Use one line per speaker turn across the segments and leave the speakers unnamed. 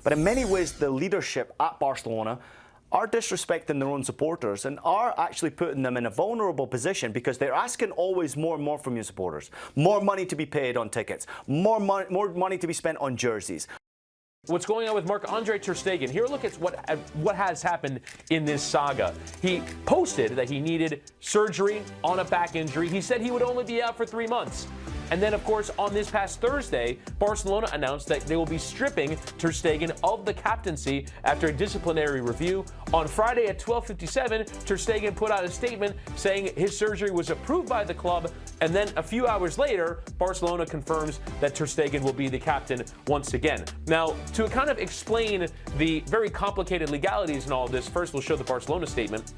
But in many ways, the leadership at Barcelona are disrespecting their own supporters and are actually putting them in a vulnerable position because they're asking always more and more from your supporters. More money to be paid on tickets, more money to be spent on jerseys.
What's going on with Marc-André ter Stegen? Here, look at what has happened in this saga. He posted that he needed surgery on a back injury. He said he would only be out for 3 months. And then, of course, on this past Thursday, Barcelona announced that they will be stripping ter Stegen of the captaincy after a disciplinary review. On Friday at 12:57, ter Stegen put out a statement saying his surgery was approved by the club. And then a few hours later, Barcelona confirms that ter Stegen will be the captain once again. Now, to kind of explain the very complicated legalities in all of this, first we'll show the Barcelona statement.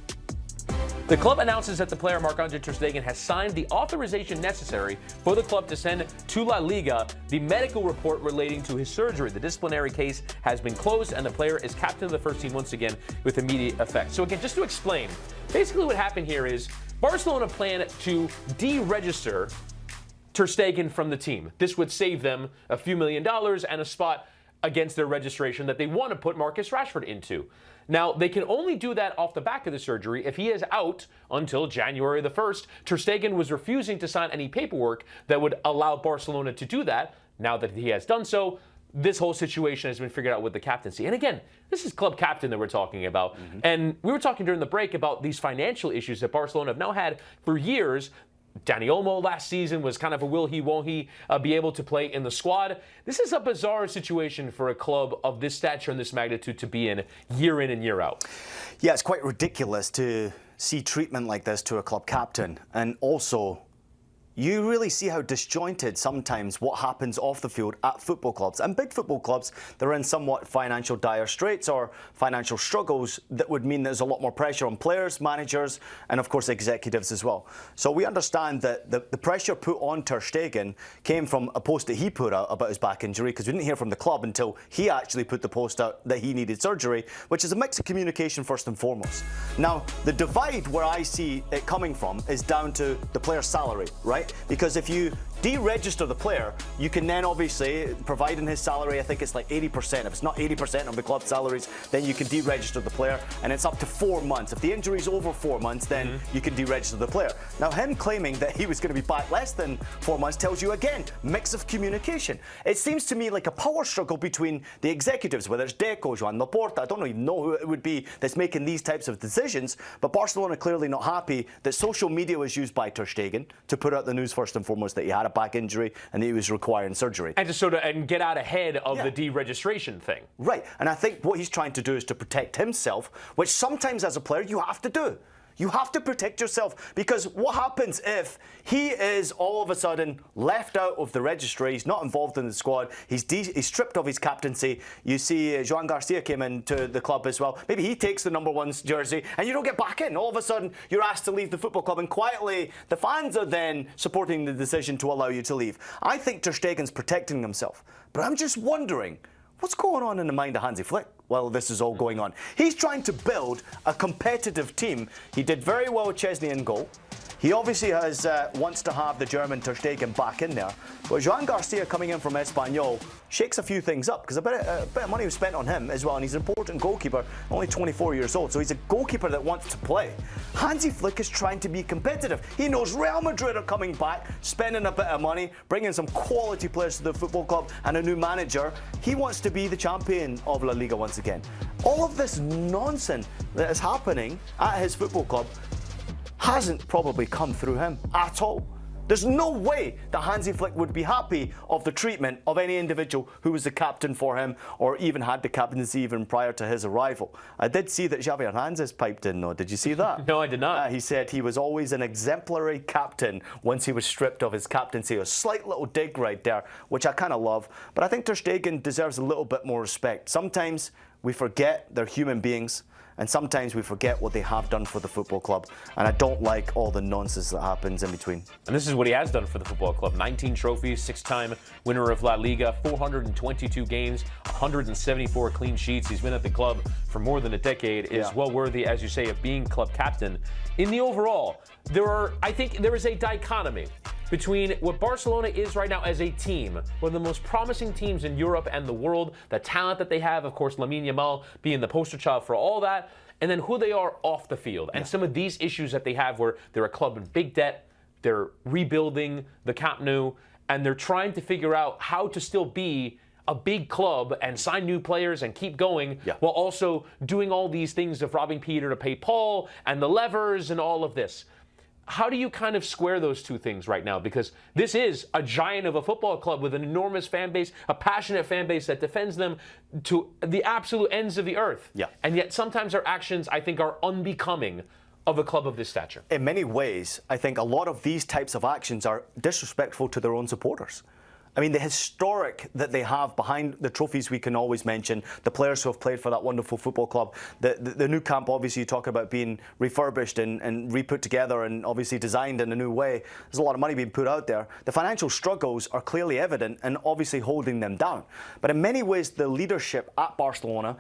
The club announces that the player Marc-André ter Stegen has signed the authorization necessary for the club to send to La Liga the medical report relating to his surgery. The disciplinary case has been closed and the player is captain of the first team once again with immediate effect. So again, just to explain, basically what happened here is Barcelona planned to deregister ter Stegen from the team. This would save them a few $1 million and a spot against their registration that they want to put Marcus Rashford into. Now, they can only do that off the back of the surgery if he is out until January the 1st. Ter Stegen was refusing to sign any paperwork that would allow Barcelona to do that. Now that he has done so, this whole situation has been figured out with the captaincy. And again, this is club captain that we're talking about. And we were talking during the break about these financial issues that Barcelona have now had for years. Dani Olmo last season was kind of a will he, won't he be able to play in the squad. This is a bizarre situation for a club of this stature and this magnitude to be in and year out.
Yeah, it's quite ridiculous to see treatment like this to a club captain. And also, you really see how disjointed sometimes what happens off the field at football clubs. And big football clubs, they're in somewhat financial dire straits or financial struggles that would mean there's a lot more pressure on players, managers, and of course executives as well. So we understand that the pressure put on ter Stegen came from a post that he put out about his back injury, because we didn't hear from the club until he actually put the post out that he needed surgery, which is a mix of communication first and foremost. Now, the divide where I see it coming from is down to the player's salary, right? Because if you deregister the player, you can then obviously, providing his salary, I think it's like 80%. If it's not 80% of the club salaries, then you can deregister the player, and it's up to 4 months. If the injury's over 4 months, then you can deregister the player. Now, him claiming that he was going to be back less than 4 months tells you, again, mix of communication. It seems to me like a power struggle between the executives, whether it's Deco, Joan Laporta, I don't even know who it would be that's making these types of decisions, but Barcelona clearly not happy that social media was used by ter Stegen to put out the news first and foremost that he had a back injury and that he was requiring surgery.
And to sort of get out ahead of the deregistration thing.
Right, and I think what he's trying to do is to protect himself, which sometimes as a player you have to do. You have to protect yourself, because what happens if he is all of a sudden left out of the registry, he's not involved in the squad, he's stripped of his captaincy. You see Joan Garcia came into the club as well. Maybe he takes the #1 jersey and you don't get back in. All of a sudden you're asked to leave the football club, and quietly the fans are then supporting the decision to allow you to leave. I think ter Stegen's protecting himself, but I'm just wondering, what's going on in the mind of Hansi Flick while this is all going on? He's trying to build a competitive team. He did very well with Chesney in goal. He obviously wants to have the German ter Stegen back in there. But Joan Garcia coming in from Espanyol shakes a few things up, because a bit of money was spent on him as well, and he's an important goalkeeper, only 24 years old, so he's a goalkeeper that wants to play. Hansi Flick is trying to be competitive. He knows Real Madrid are coming back, spending a bit of money, bringing some quality players to the football club and a new manager. He wants to be the champion of La Liga once again. All of this nonsense that is happening at his football club hasn't probably come through him at all. There's no way that Hansi Flick would be happy of the treatment of any individual who was the captain for him, or even had the captaincy even prior to his arrival. I did see that Xavi Hernandez piped in though. Did you see that?
No, I did not.
He said he was always an exemplary captain once he was stripped of his captaincy. A slight little dig right there, which I kind of love. But I think ter Stegen deserves a little bit more respect. Sometimes we forget they're human beings, and sometimes we forget what they have done for the football club. And I don't like all the nonsense that happens in between.
And this is what he has done for the football club. 19 trophies, 6-time winner of La Liga, 422 games, 174 clean sheets. He's been at the club for more than a decade. Is well worthy, as you say, of being club captain. In the overall, I think there is a dichotomy between what Barcelona is right now as a team, one of the most promising teams in Europe and the world, the talent that they have, of course, Lamine Yamal being the poster child for all that, and then who they are off the field, and some of these issues that they have where they're a club in big debt, they're rebuilding the Camp Nou, and they're trying to figure out how to still be a big club and sign new players and keep going while also doing all these things of robbing Peter to pay Paul and the levers and all of this. How do you kind of square those two things right now? Because this is a giant of a football club with an enormous fan base, a passionate fan base that defends them to the absolute ends of the earth. And yet sometimes their actions, I think, are unbecoming of a club of this stature.
In many ways, I think a lot of these types of actions are disrespectful to their own supporters. I mean, the historic that they have behind the trophies we can always mention, the players who have played for that wonderful football club, the new camp, obviously, you talk about being refurbished and re-put together and obviously designed in a new way. There's a lot of money being put out there. The financial struggles are clearly evident and obviously holding them down. But in many ways, the leadership at Barcelona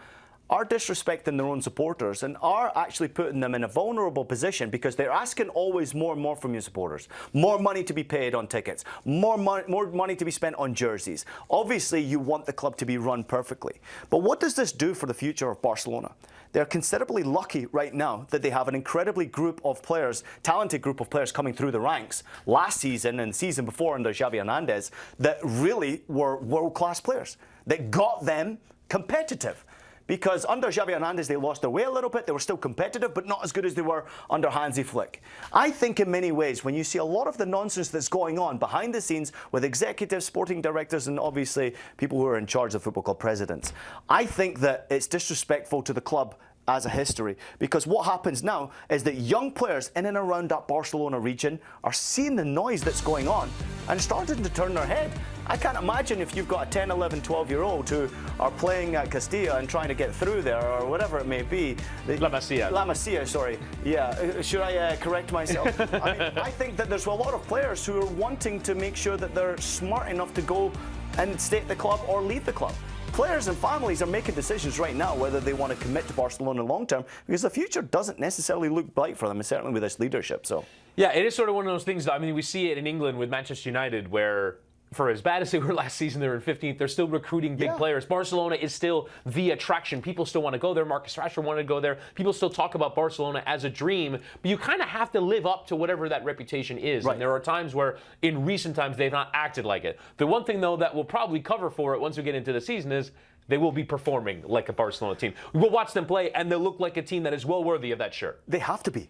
are disrespecting their own supporters and are actually putting them in a vulnerable position because they're asking always more and more from your supporters. More money to be paid on tickets, more money to be spent on jerseys. Obviously, you want the club to be run perfectly. But what does this do for the future of Barcelona? They're considerably lucky right now that they have an incredibly group of players, talented group of players coming through the ranks last season and the season before under Xavi Hernandez that really were world-class players that got them competitive. Because under Xavi Hernandez, they lost their way a little bit. They were still competitive, but not as good as they were under Hansi Flick. I think in many ways, when you see a lot of the nonsense that's going on behind the scenes with executives, sporting directors, and obviously people who are in charge of football club presidents, I think that it's disrespectful to the club as a history, because what happens now is that young players in and around that Barcelona region are seeing the noise that's going on and starting to turn their head. I can't imagine if you've got a 10, 11, 12-year-old who are playing at Castilla and trying to get through there or whatever it may be.
La Masia.
La Masia, sorry. Yeah, should I correct myself? I mean, I think that there's a lot of players who are wanting to make sure that they're smart enough to go and stay at the club or leave the club. Players and families are making decisions right now whether they want to commit to Barcelona long term because the future doesn't necessarily look bright for them, certainly with this leadership. So,
yeah, it is sort of one of those things. I mean, we see it in England with Manchester United where, for as bad as they were last season, they were in 15th. They're still recruiting big players. Barcelona is still the attraction. People still want to go there. Marcus Rashford wanted to go there. People still talk about Barcelona as a dream. But you kind of have to live up to whatever that reputation is. And there are times where, in recent times, they've not acted like it. The one thing, though, that will probably cover for it once we get into the season is they will be performing like a Barcelona team. We'll watch them play, and they'll look like a team that is well worthy of that shirt.
They have to be.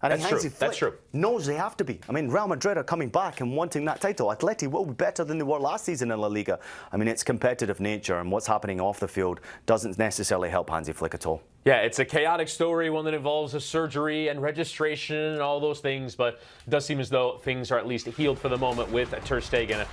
And
That's true. That's true.
Knows they have to be. I mean, Real Madrid are coming back and wanting that title. Atleti will be better than they were last season in La Liga. I mean, it's competitive nature, and what's happening off the field doesn't necessarily help Hansi Flick at all.
Yeah, it's a chaotic story, one that involves a surgery and registration and all those things, but it does seem as though things are at least healed for the moment with Ter Stegen.